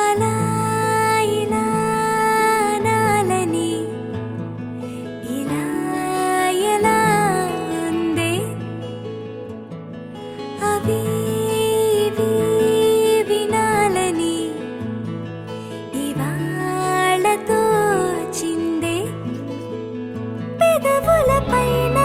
అలా ఇలా నాలని ఇలా ఎలా ఉందే అవి ఇవి వినాలని ఇవాళతో చిందే పెదవులపైన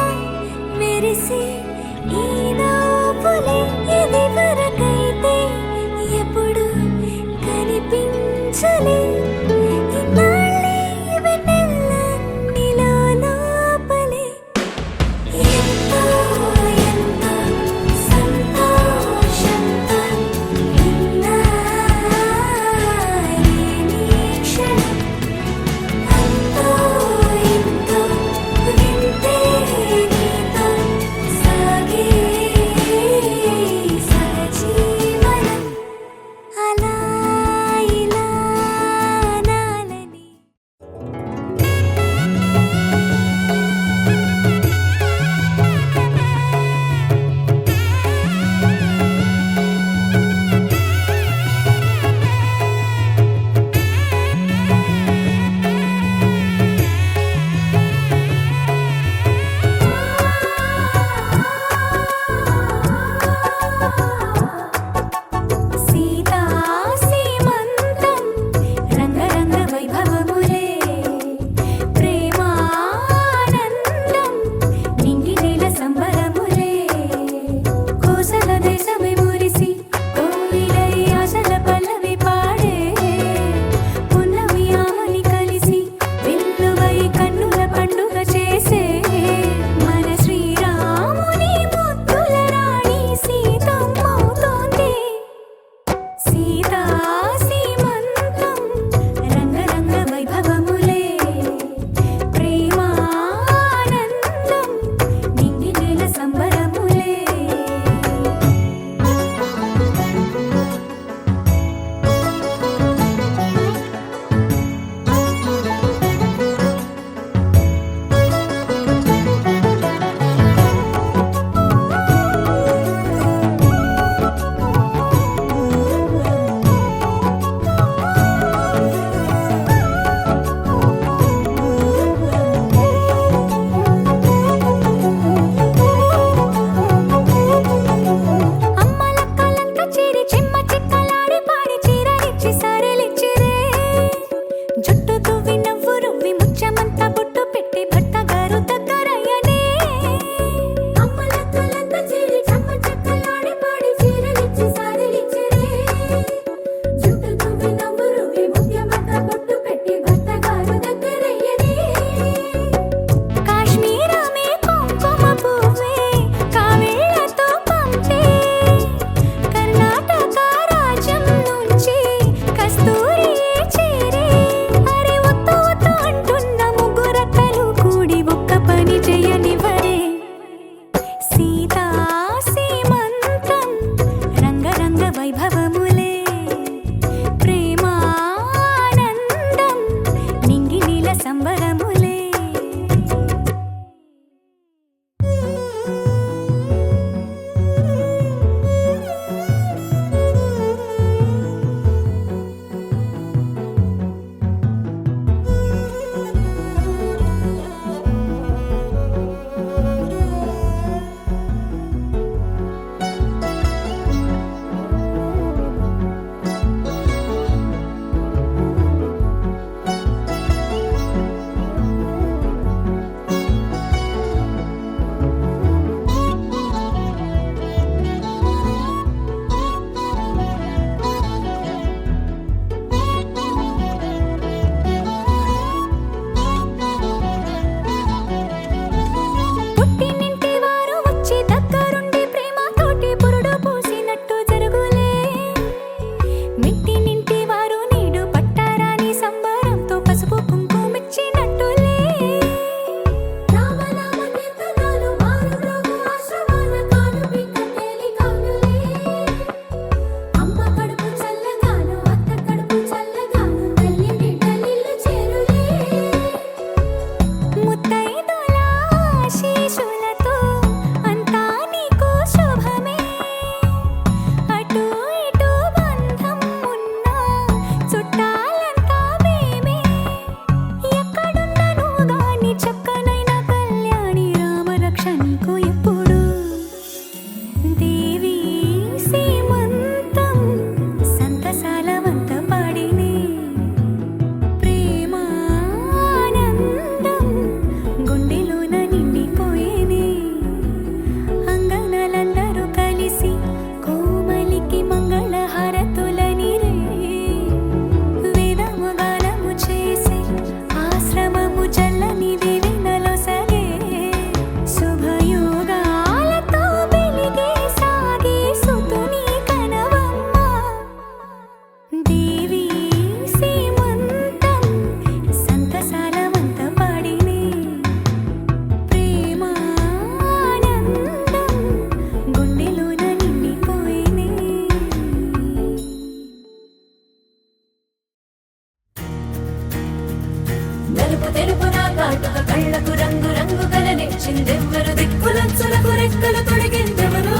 వచ్చిందెవ్వరు దిక్కులంచులకు రెక్కలు తొడిగిందెవరు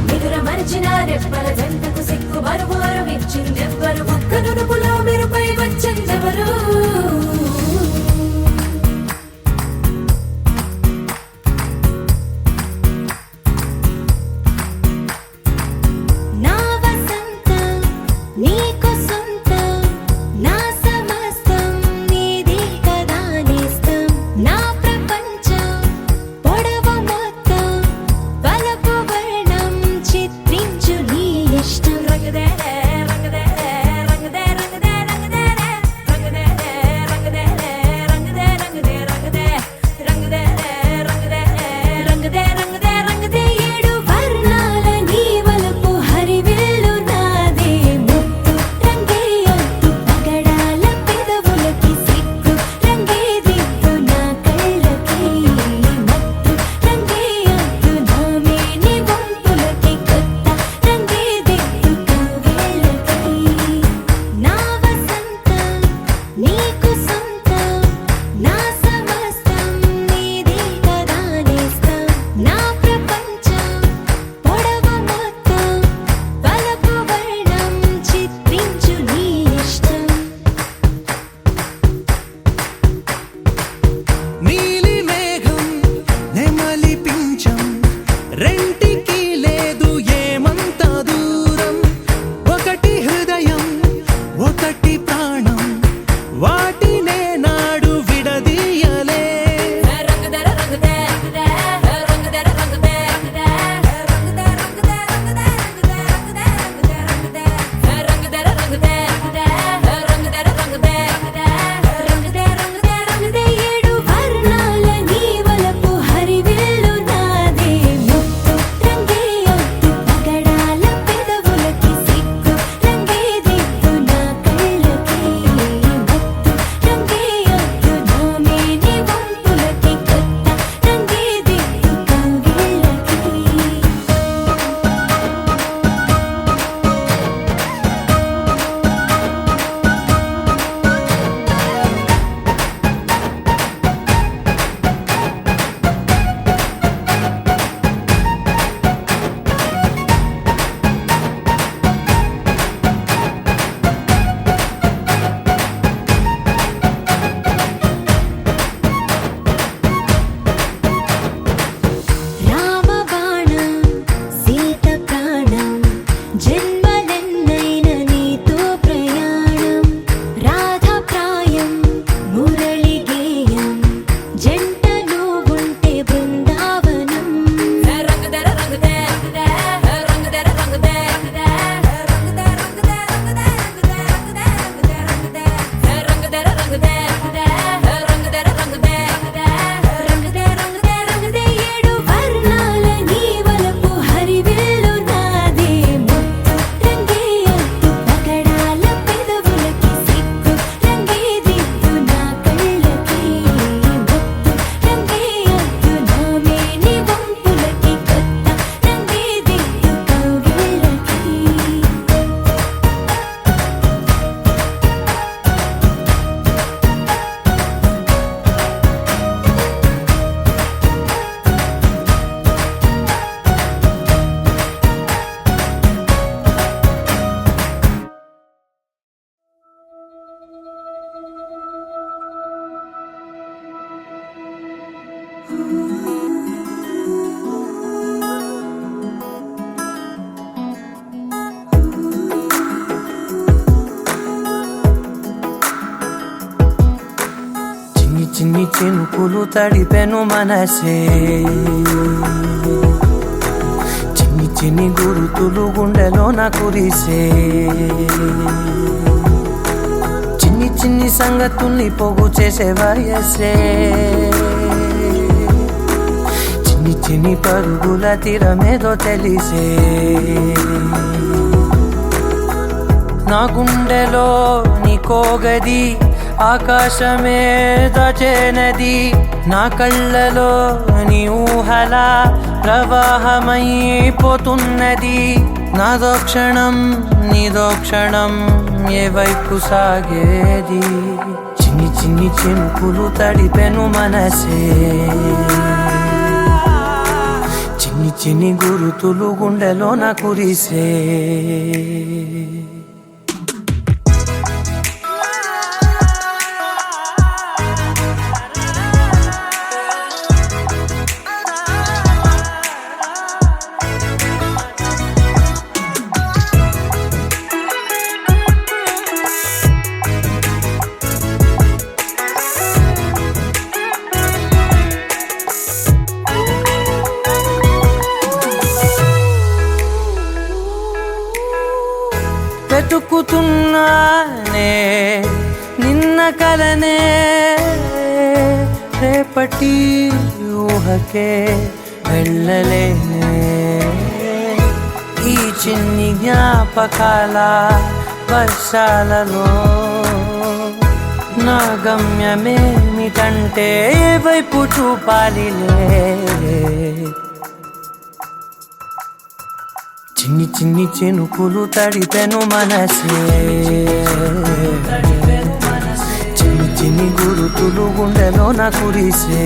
నిదుర మరిచిన రెప్పల జంటకు సిగ్గు బరువారు ఇచ్చిందెవ్వరు ఒక్క నునుపులో మెరుపై వచ్చిందెవరు చిన్ని చినుకులు తడిపెను మనసే చిన్ని చిన్ని గురుతులు గుండెలోన కురిసే చిన్ని చిన్ని సంగతుల్ని పోగు చేసే వయసే చిన్ని చిన్ని పరుగుల తీరమేదో తెలిసే నా గుండెలో నీ కోగది ఆకాశమే దచేనది నా కళ్ళలో నీ ఊహలా ప్రవాహమైపోతున్నది నాదో క్షణం నీదో క్షణం ఏ వైపు సాగేది చిన్ని చిన్ని చినుకులు తడిపెను మనసే చిన్ని గురుతులు గుండెలోన కురిసే. వెతుకుతున్నానే నిన్న కలనే, రేపటి ఊహకే వెళ్ళలేనే. ఈ చిన్ని జ్ఞాపకాల వర్షాలలో నా గమ్యమేమిటంటే ఏ వైపు చూపాలిలే. చిన్ని చిన్ని చినుకులు తడిపెను మనసే, చిన్ని చిన్ని గురుతులు గుండెలోన కురిసే.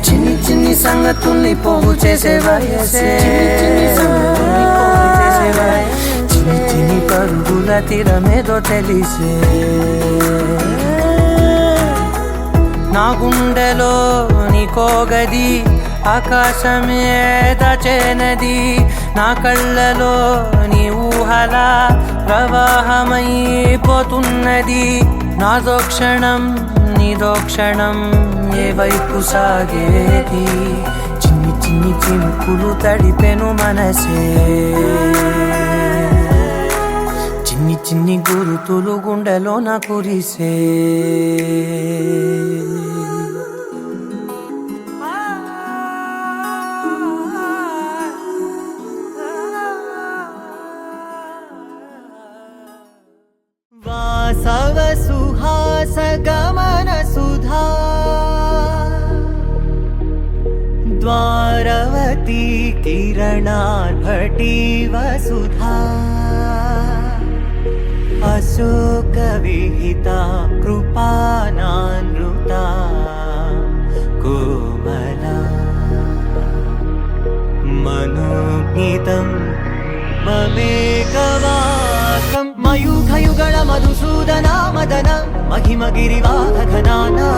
చిన్ని చిన్ని సంగతుల్ని పోగు చేసే వయసే, చిన్ని చిన్ని పరుగుల తీరమేదో తెలిసే. నా గుండెలో నీకో గది ఆకాశమే దచేనది, నా కళ్ళలో నీ ఊహల ప్రవాహమైపోతున్నది. నాదో క్షణం నీదో క్షణం ఏ వైపు సాగేది. చిన్ని చిన్ని చినుకులు తడిపెను మనసే, చిన్ని చిన్ని గురుతులు గుండెలోన కురిసే. वासव सुहास गमन सुधा, द्वारवती किरणार्भटी वसुधा. अशोक विहिता कृपानानृता कोमला. मनोगीतं ममेकवाकं मयूखयुगळ मधुसूदना मदन महिमगिरिवाहघनाना.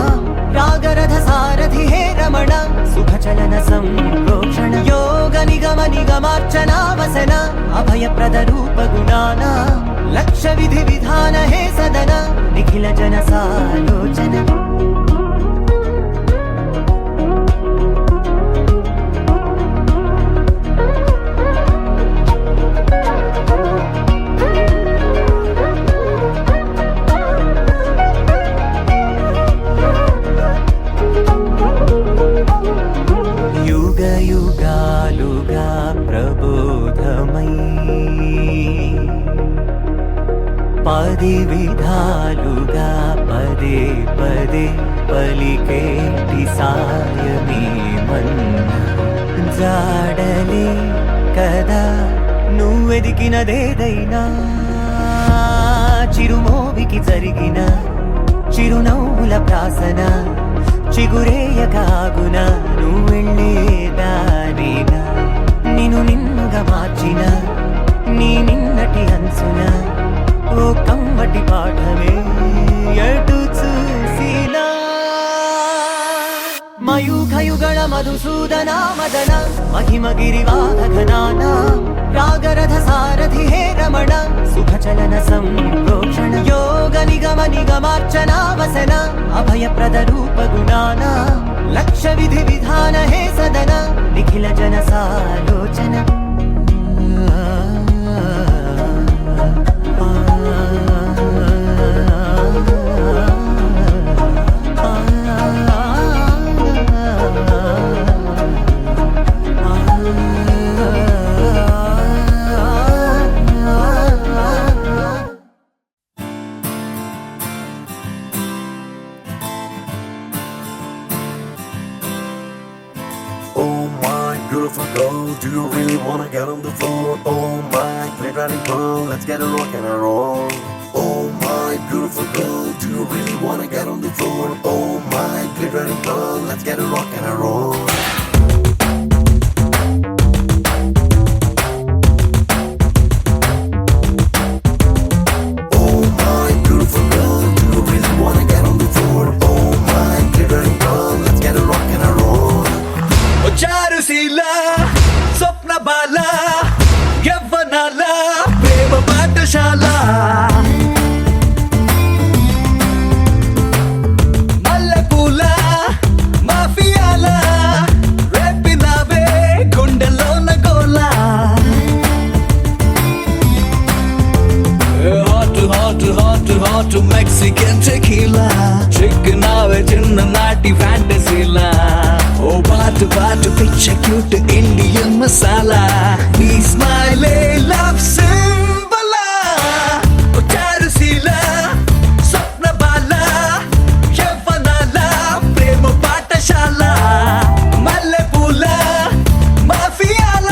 रागरथ सारथि हे रमण सुखचलन सम्प्रोक्षण. योग निगम निगमार्चना वसन अभयप्रद रूप गुणाना. लक्ष विधि विधान हे सदन निखिल जन सालोचन. युग युगालुगा प्रबोधमयी, पदि विधालुगा पदे पदे पलिकेटि सायमे मन्न. जाडले कदा నువ్వెదికినదేదైనా, చిరుమోవికి జరిగిన చిరునవ్వుల ప్రాసన. చిగురేయకాగున నువ్వెళ్ళేదానేనా. నిన్ను నిన్నుగా మార్చిన నీ నిన్నటి అంచున ఓ కమ్మటి పాఠమే ఎటు చూసినా. మయూఖయుగళ మధుసూదనా మదన महिमगिरिवाहघनाना. रागरथ सारथि हे रमण सुखचलन सम्प्रोक्षण. योग निगम निगमार्चना वसन अभयप्रद रूप गुणाना. लक्ष विधि विधान हे सदन निखिल जन सालोचन. Beautiful girl, do you really wanna get on the floor? Oh my, play riding pearl, let's get a rock and a roll. Oh my, beautiful girl, do you really wanna get on the floor? Oh my, play riding pearl, let's get a rock and a roll. Masala నీ స్మైలే love సింబలా Charusheela స్వప్న బాల యవ్వనాల ప్రేమ పాఠశాల మల్లె పూల మాఫియాల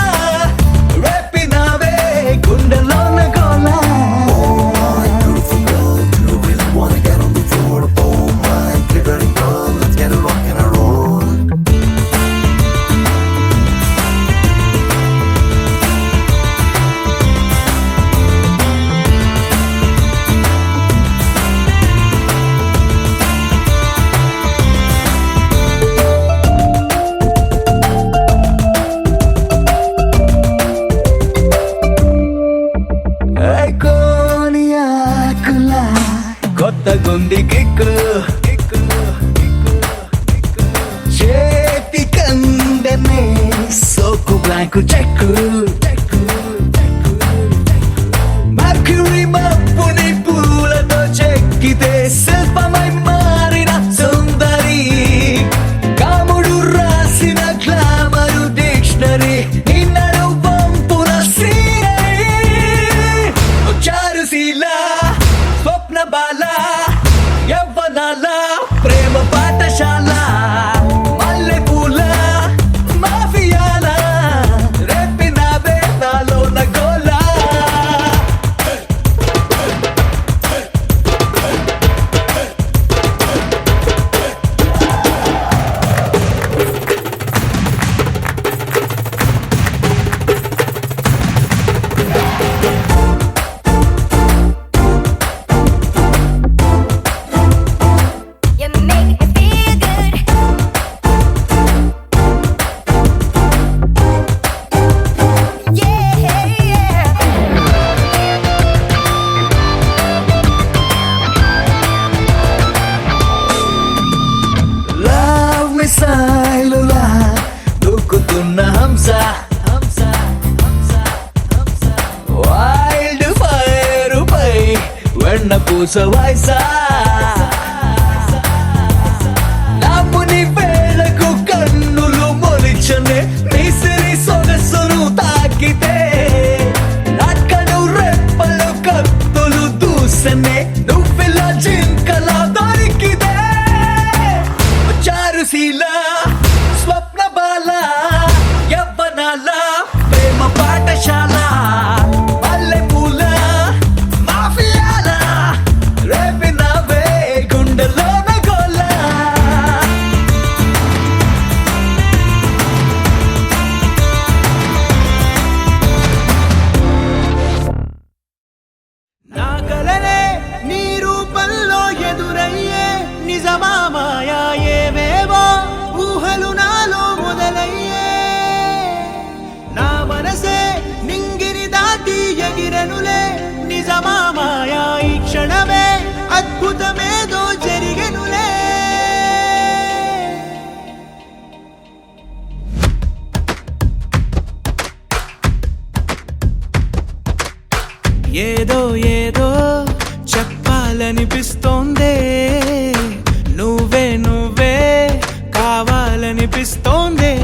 రేపినావే గుండెలోన గోలా My beautiful girl, do you really wanna get on the floor? Oh my, get ready, girl, let's get it rock and a roll. కోనియాకులా కొత్త గుండి kick చేతి కందనే సోకు blank చెక్కు mercury మప్పుని పూలతో చెక్కితే శిల్పమై మారిన సుందరి కాముడు రాసిన గ్లామరు డిక్షనరీ నిన్నడు పంపున సీనరీ చారుశీల స్వప్న బాల యవ్వనాల ప్రేమ పాఠశాల మల్లె పూల మాఫియాల రేపినావే నాలోన గోలా You make me feel good. Yeah. Love మిసైలులా దూకుతున్న హంస వైల్డ్ ఫైర్ పై వెన్న పూస వయసా నాపుని వేళకు కన్నులు మొలిచనే నిసిరి సొగసును తాకితే నాకను రెప్పలు కత్తులు దూసనే నువ్విలా జింకలా దొరికితే చారుశీల స్వప్న బాల యవ్వనాల ప్రేమ పాఠశాల మల్లె పూల మాఫియాల రేపినావే గుండెలోన గోలా నా కలలే నీ రూపంలో ఎదురయ్యే నిజమా మాయా ఏవేవో ఊహలు నాలో మొదలయ్యే నా మనసే నింగిని దాటి ఎగిరనులే నిజమా మాయా ఈ క్షణమే అద్భుతమేదో జరిగెనులే ఏదో ఏదో చెప్పాలనిపిస్తోందే నువ్వే కావాలనిపిస్తోందే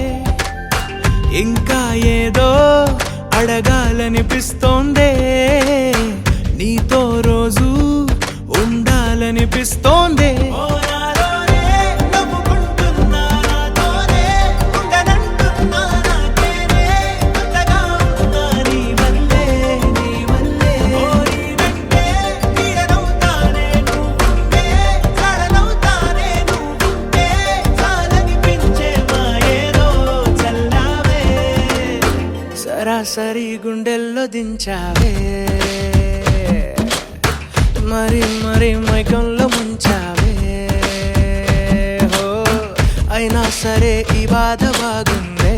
ఇంకా ఏదో అడగాలనిపిస్తోందే నీతో రోజు ఉండాలనిపిస్తోందే సరాసరి గుండెల్లో దించావే మరి మరి మైకంలో ముంచావే హో అయినా సరే ఈ బాధ బాగుందే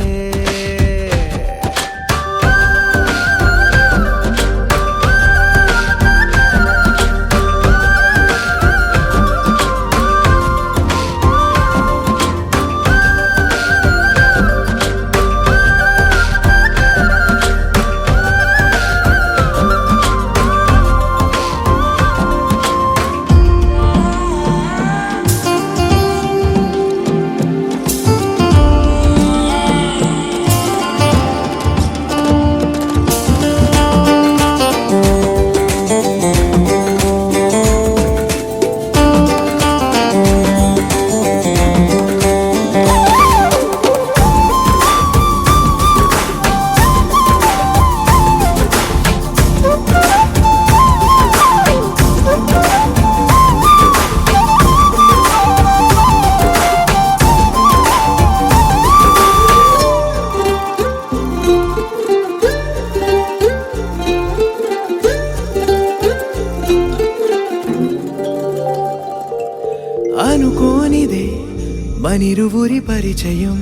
నిరువురి పరిచయం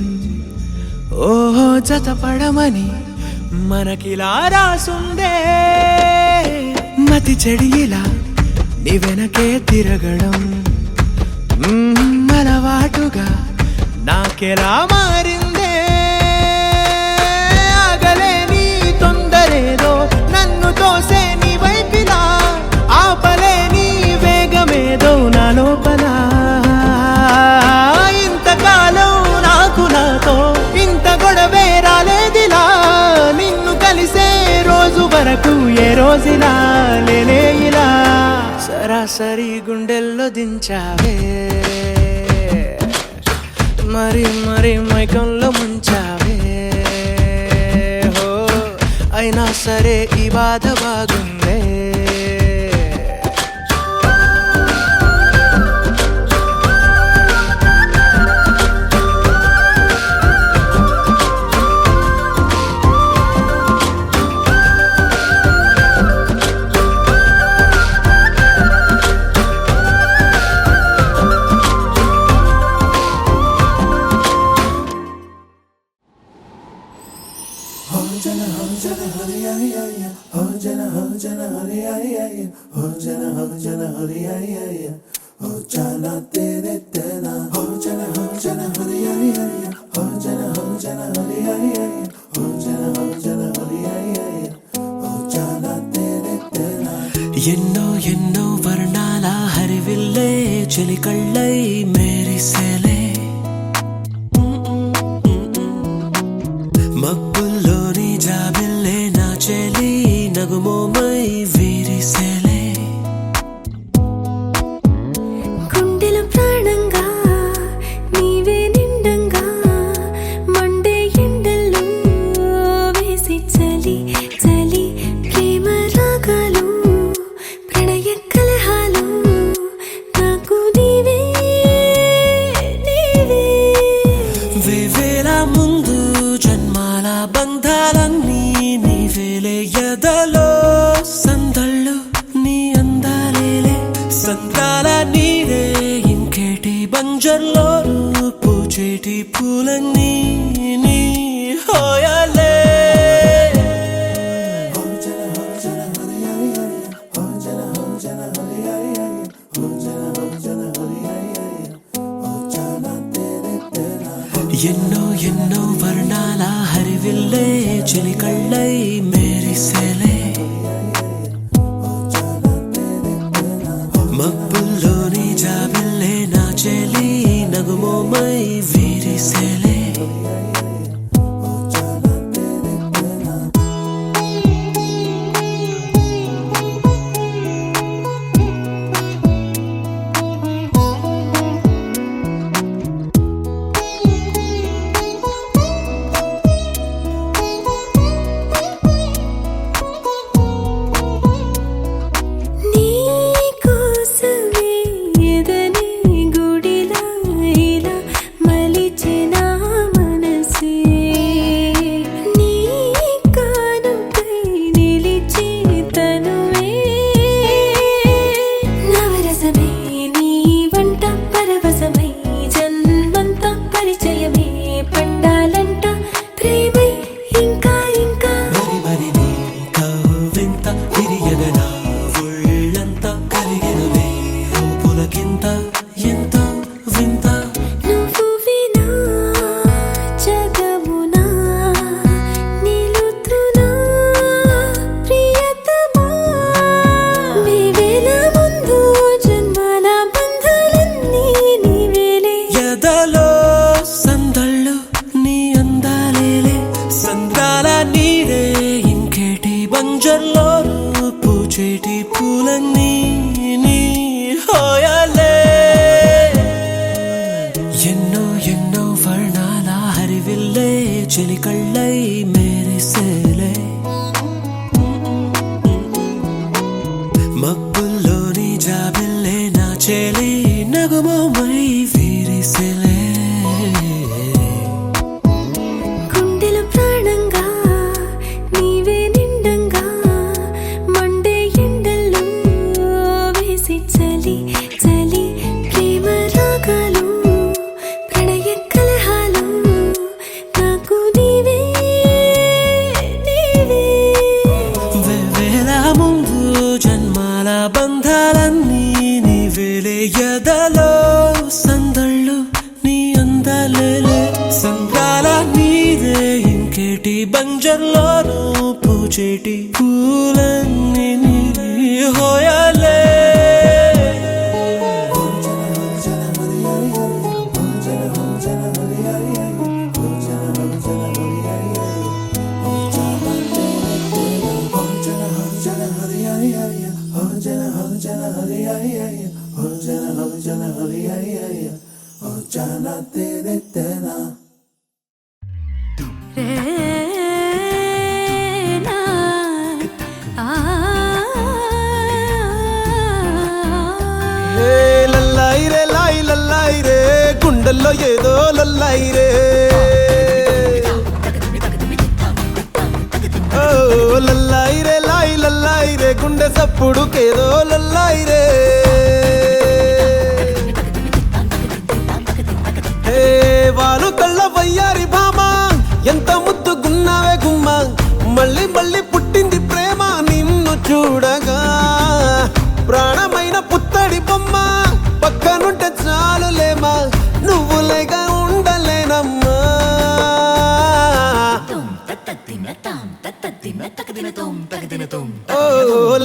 ఓహో జతపడమని మనకిలా రాసుందే మతి చెడిలా నీ వెనకే తిరగడం అలవాటుగా నాకెలా మారిందే ఆగలేని తొందరేదో నన్ను తోసే నీ వైపిలా ఆపలేని వేగమేదో నా లోపల ఇంతకాలం నాకు నాతో ఇంత గొడవే రాలేదిలా నిన్ను కలిసే రోజు వరకు ఏ రోజులా లేలే ఇలా సరాసరి గుండెల్లో దించావే మరి మరి మైకంలో ముంచావే హో అయినా సరే ఈ బాధ బాగుందే ఎన్నో ఎన్నో వర్ణాల హరివిల్లే చెలికళ్ళై మేరిసేలే మబ్బుల్లోని జాబిల్లే నా చెలి నగుమోమై వీరిసేలే గుండెల ప్రాణంగా నీవే నిండంగా మండే ఎండల్లో వేసి చలి చలి ప్రేమ రాగాలు ప్రణయ కలహాలు నాకు నీవే నీవే వేవేల ముందు జన్మాల బంధాలన్నీ నీవేలే ఎదలో సందళ్ళు నీ అందాలేలే సంతాల నీరే ఇంకేటి బంజర్లో పూచేటి పూలన్నీ నీ హోయాలే ఎన్నో ఎన్నో వర్ణాల హరివిల్లే చెలికళ్ళై మేరిసేలే మబ్బుల్లోని జాబిల్లే నా చెలి నగుమోమై వీరిసేలే నీ కోసమే ఎదనే గుడిలా ఇలా మలిచిన మనసే నీ కానుకై నిలిచే తనువే నవరసమే నీ వంట పరవశమై జన్మంతా పరిచయమే పండాలంట ప్రేమై ఇంకా ఇంకా మరి మరి నీ కవ్వింత తిరియగనా ఒళ్ళంతా కలిగినవే రూపులకింత ఎంత వింత నువ్వు వినా జగమునా నిలుతునా ప్రియతమా వేవేల ముందు జన్మాల బంధాలన్నీ నీవేలే ఎదలో సందళ్ళు నీ అందాలేలే సంద్రాల నీరే ఇంకేటి బంజర్లో పూచేటి పూలన్నీ నీ హోయాలే ఎన్నో ఎన్నో వర్ణాల హరివిల్లే చెలికళ్ళై మేరిసేలే మబ్బుల్లోని జాబిల్లే నా చెలి నగుమోమై వీరిసేలే గుండెల ప్రాణంగా నీవే నిండంగా మండే ఎండల్లో వేసి చలి చలి ప్రేమ రాగాలు ప్రణయ సంద్రాల నీదే ఇంకేటి బంజర్లోనూ పూచేటి పూలన్నీ హోయాలే లల్లాయి రే గుండెల్లో ఏదో లల్లాయి రే ఓ లల్లాయి రే గుండె సప్పుడుకేదో లల్లాయి రే వాలు కళ్ళ వయ్యారి భామ ఎంత ముద్దుగున్నావే గుమ్మ మళ్ళీ మళ్ళీ పుట్టింది ప్రేమ నిన్ను చూడగా ప్రాణమైన పుత్తడి బొమ్మ పక్కనుంటే చాలులేమా నువ్వులేగా ఉండలేనమ్మా ఓ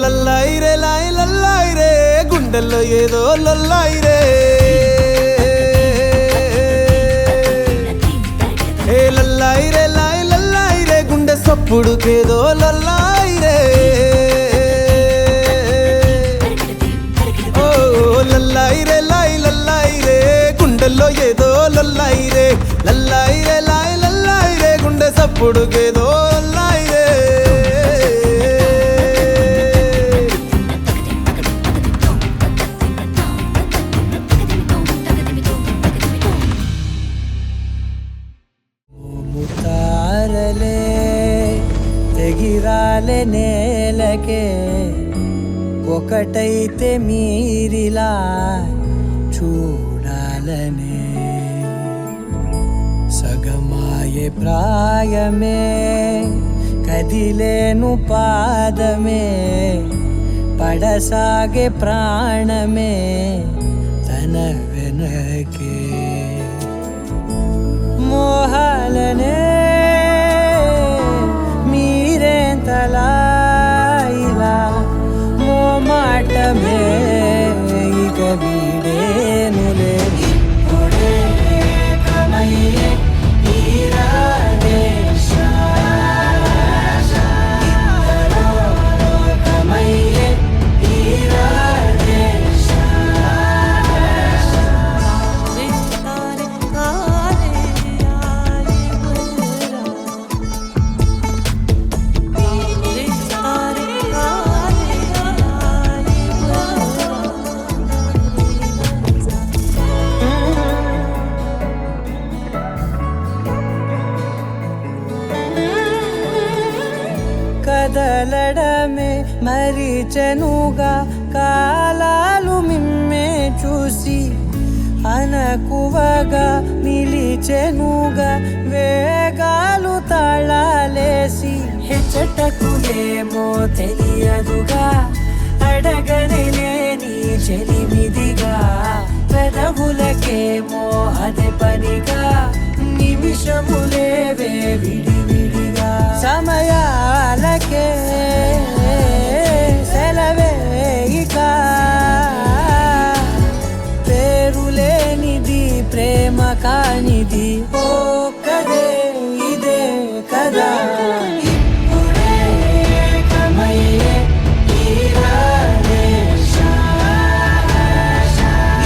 లల్లాయి రే గుండెల్లో ఏదో లల్లాయి రే లల్లాయి రే గుండె సప్పుడుకేదో లల్లాయి రే ఓ లల్లాయి రే గుండెల్లో ఏదో లల్లాయి రే గుండె సప్పుడుకేదో లల్లాయి రే ముతారలే తెగిరాలే నేలకే ఒకటైతే మీరిలా చూడాలనే సగమాయే ప్రాయమే కదిలేను పాదమే పడసాగే ప్రాణమే తన వెనకే మోహాలనే మీరేంతలా ఇలా మోమాటమే ఇక వీడేనులే ఇప్పుడే కమయ్యే తీరాలే ఇద్దరో కమయ్యే తీరాలే కదలడమే మరిచెనుగా కాలాలు మిమ్మే చూసి అనకువగా నిలిచెనుగా వేగాలు తాళాలేసి హెచ్చటకులేమో తెలియదుగా అడగలేని చెలిమిదిగా పెదవులకేమో అదే పనిగా నిమిషములేవే విడివిడిగా సమయాలకే సెలవే ఇక పేరులేనిది ప్రేమ కానిది ఓ కదే ఇదే కదా ఇప్పుడే కమయ్యే తీరాలే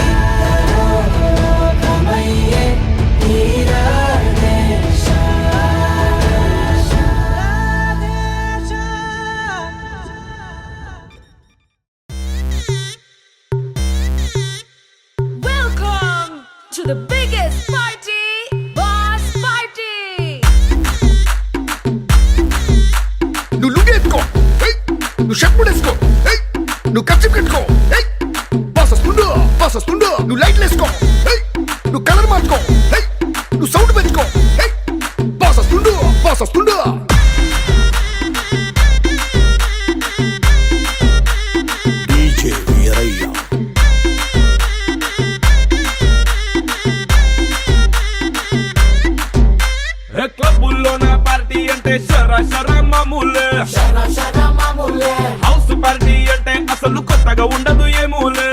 ఇద్దరో కమయ్యే తీరాలే Welcome to the biggest party, Boss Party! కొత్తగా ఉండదు ఏమూలే